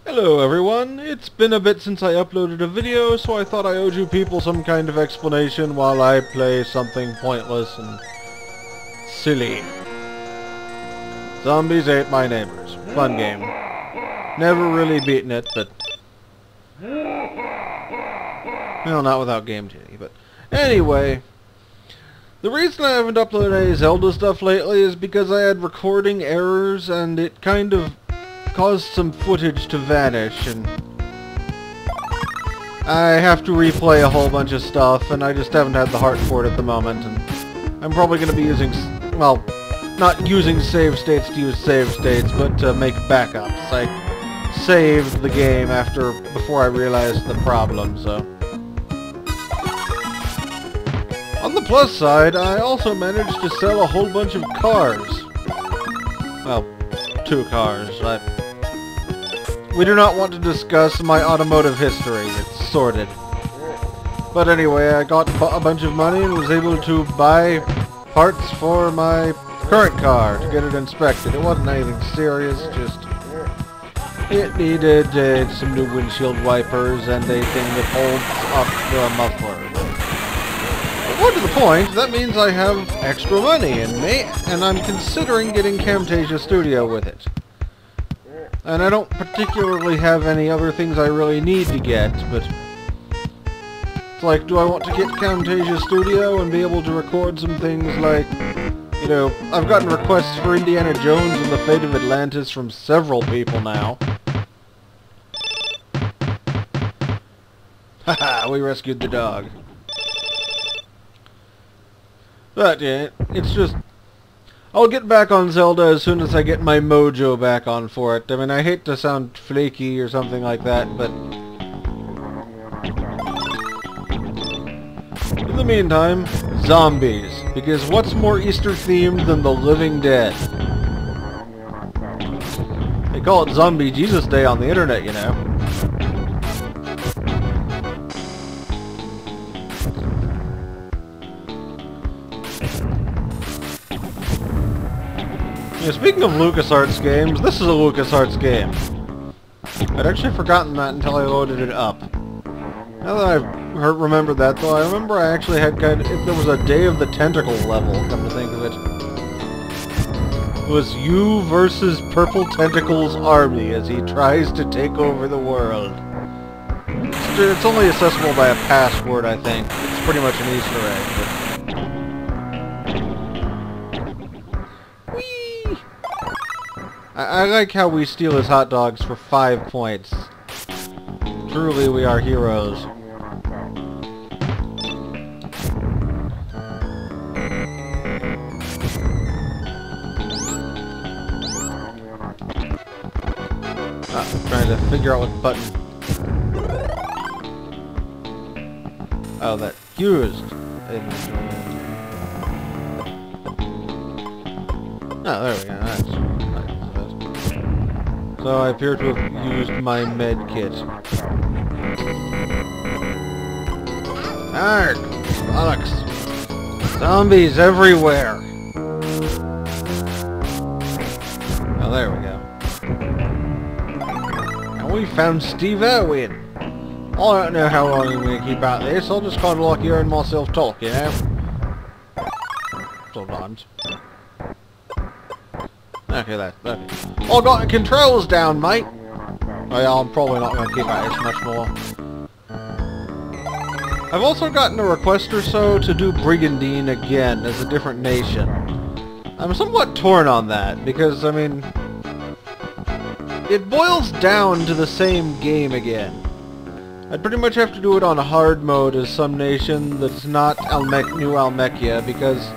Hello everyone, it's been a bit since I uploaded a video, so I thought I owed you people some kind of explanation while I play something pointless and silly. Zombies Ate My Neighbors. Fun game. Never really beaten it, but... well, not without game titty, but... anyway... the reason I haven't uploaded any Zelda stuff lately is because I had recording errors and it kind of caused some footage to vanish, and I have to replay a whole bunch of stuff, and I just haven't had the heart for it at the moment, and I'm probably going to be using, well, not using save states to use save states, but to make backups. I saved the game before I realized the problem, so. On the plus side, I also managed to sell a whole bunch of cars. Well, 2 cars. We do not want to discuss my automotive history. It's sordid. But anyway, I got a bunch of money and was able to buy parts for my current car to get it inspected. It wasn't anything serious, just... it needed some new windshield wipers and a thing that holds up the muffler. More to the point, that means I have extra money and I'm considering getting Camtasia Studio with it. And I don't particularly have any other things I really need to get, but... it's like, do I want to get Camtasia Studio and be able to record some things like... you know, I've gotten requests for Indiana Jones and the Fate of Atlantis from several people now. Haha, we rescued the dog. But yeah, it's just... I'll get back on Zelda as soon as I get my mojo back on for it. I mean, I hate to sound flaky or something like that, but... in the meantime, zombies. Because what's more Easter themed than the living dead? They call it Zombie Jesus Day on the internet, you know. Yeah, speaking of LucasArts games, this is a LucasArts game. I'd actually forgotten that until I loaded it up. Now that I've remembered that, though, I remember I actually had there was a Day of the Tentacle level, come to think of it. It was you versus Purple Tentacle's army as he tries to take over the world. It's only accessible by a password, I think. It's pretty much an Easter egg, but... I like how we steal his hot dogs for 5 points. Truly, we are heroes. I'm trying to figure out what button. Oh, that used. Oh, there we go. That's... so I appear to have used my med kit. Arrgh! Bollocks! Zombies everywhere! Oh, there we go. And we found Steve Irwin! I don't know how long I'm going to keep out this, I'll just kind of like hearing myself talk, you know? Sometimes. Okay, okay. I got the controls down, mate! Oh yeah, I'm probably not going to keep at this much more. I've also gotten a request or so to do Brigandine again as a different nation. I'm somewhat torn on that, because, I mean... it boils down to the same game again. I'd pretty much have to do it on hard mode as some nation that's not New Almechia, because...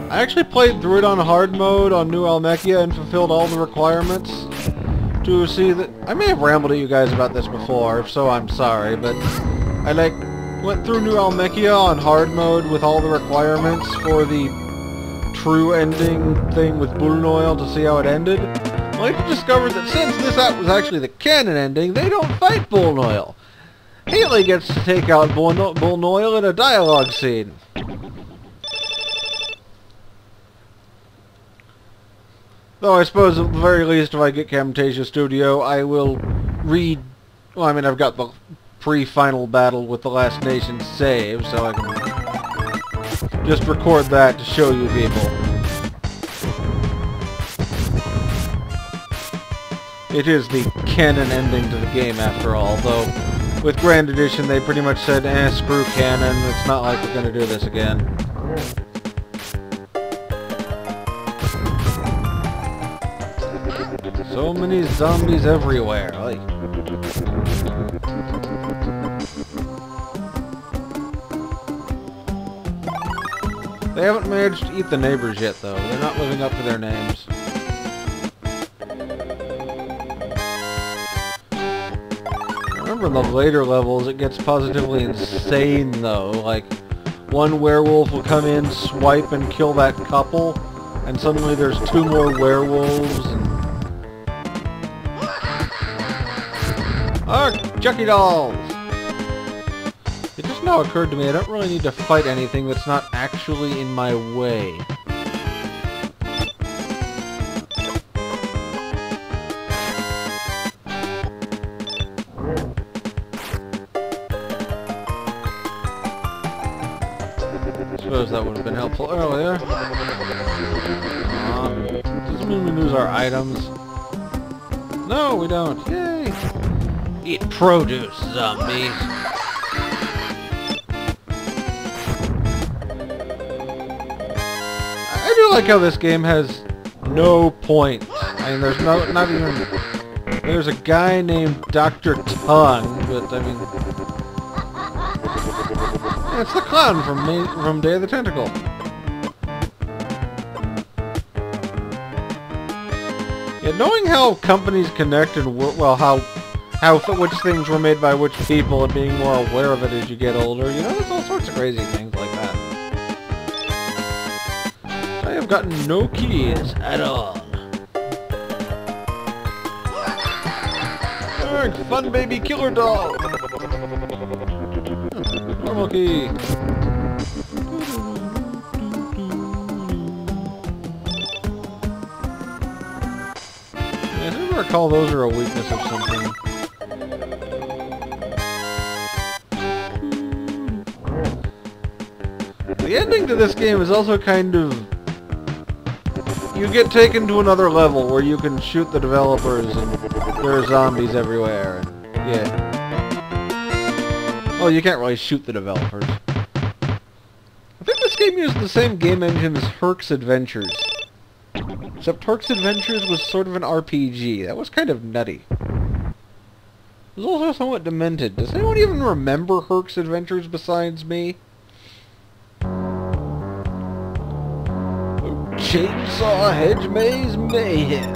I actually played through it on hard mode on New Almechia and fulfilled all the requirements to see that... I may have rambled at you guys about this before, so I'm sorry, but I went through New Almechia on hard mode with all the requirements for the true ending thing with Bullnoil to see how it ended. Well, I discovered that since this was actually the canon ending, they don't fight Bullnoil. Haley gets to take out Bullnoil in a dialogue scene. Though I suppose at the very least if I get Camtasia Studio, I will Well, I mean, I've got the pre-final battle with the last nation saved, so I can just record that to show you people. It is the canon ending to the game, after all, though with Grand Edition they pretty much said, screw canon, it's not like we're gonna do this again. So many zombies everywhere, like... They haven't managed to eat the neighbors yet, though. They're not living up to their names. Remember in the later levels, it gets positively insane, though. Like, one werewolf will come in, swipe, and kill that couple, and suddenly there's 2 more werewolves, and... Chucky dolls! It just now occurred to me I don't really need to fight anything that's not actually in my way. Suppose that would have been helpful earlier. Doesn't mean we lose our items. No, we don't. Yay! Eat produce, zombies. I do like how this game has no point. I mean, there's not even... There's a guy named Dr. Tongue, but I mean... It's the clown from Day of the Tentacle. Yeah, knowing how companies connect and well, which things were made by which people, and being more aware of it as you get older, you know, there's all sorts of crazy things like that. I have gotten no keys at all. Arg, fun baby killer doll. Normal key. I do recall those are a weakness of something. The ending to this game is also kind of... You get taken to another level where you can shoot the developers and there are zombies everywhere. And, yeah. Well, you can't really shoot the developers. I think this game used the same game engine as Herc's Adventures. Except Herc's Adventures was sort of an RPG. That was kind of nutty. It was also somewhat demented. Does anyone even remember Herc's Adventures besides me? Chainsaw Hedge Maze Mayhem.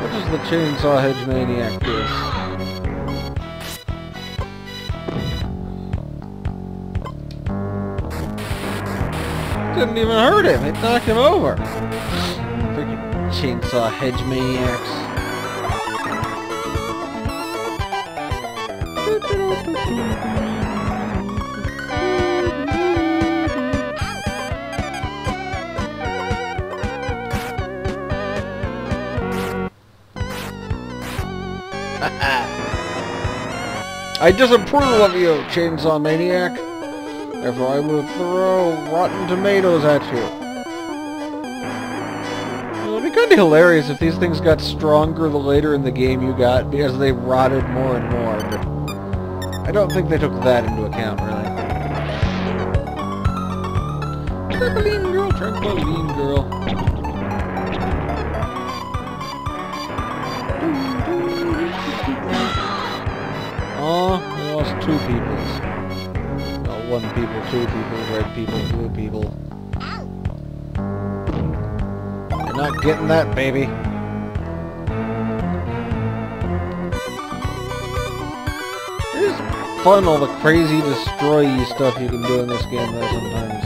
What does the Chainsaw Hedge Maniac do? Didn't even hurt him, it knocked him over. Chainsaw Hedge Maniacs. I disapprove of you, Chainsaw Maniac. Therefore I will throw rotten tomatoes at you. It would be kind of hilarious if these things got stronger the later in the game you got, because they rotted more and more, but I don't think they took that into account, really. Trampoline girl, trampoline girl. Aw, we lost 2 peoples. Well, 1 people, 2 people, red people, blue people. Not getting that, baby. It is fun, all the crazy destroy-y stuff you can do in this game, though, sometimes.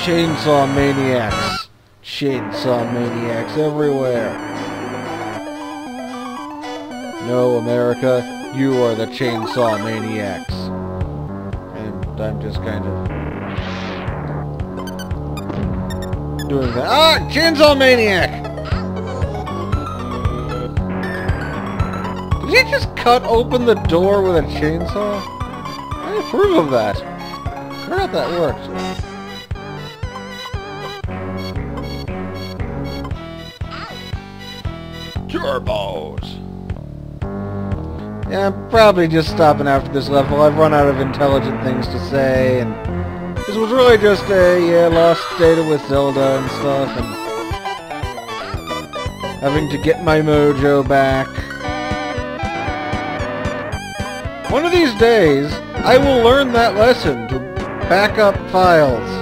Chainsaw maniacs. Chainsaw maniacs everywhere. No, America, you are the chainsaw maniacs. And I'm just kind of doing that. Ah! Chainsaw maniac! Did he just cut open the door with a chainsaw? I approve of that. I forgot that worked. Turbos! Yeah, I'm probably just stopping after this level. I've run out of intelligent things to say, and this was really just a lost data with Zelda and stuff, and having to get my mojo back. One of these days, I will learn that lesson to back up files.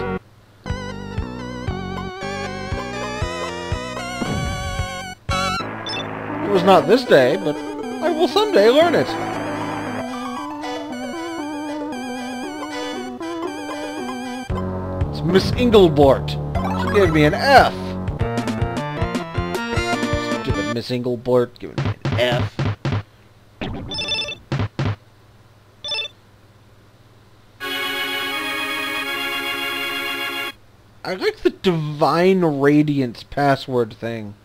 It was not this day, but I will someday learn it. It's Miss Engelbort. She gave me an F. Stupid Miss Engelbort giving me an F. I like the Divine Radiance password thing.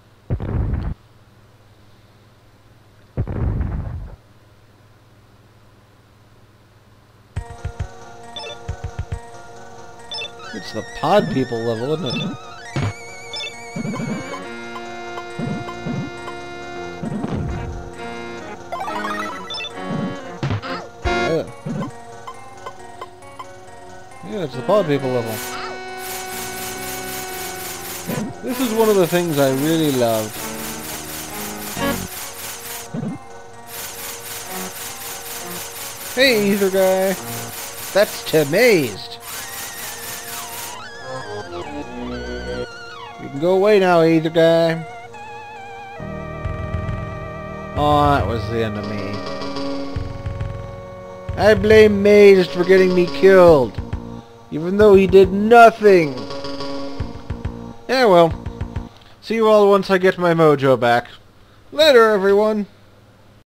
It's the pod people level, isn't it? Yeah, it's the pod people level. This is one of the things I really love. Hey, Ether Guy. That's Tamazed. You can go away now, Ether Guy. Oh, that was the end of me. I blame Mazed for getting me killed, even though he did nothing. Yeah, well, see you all once I get my mojo back. Later, everyone.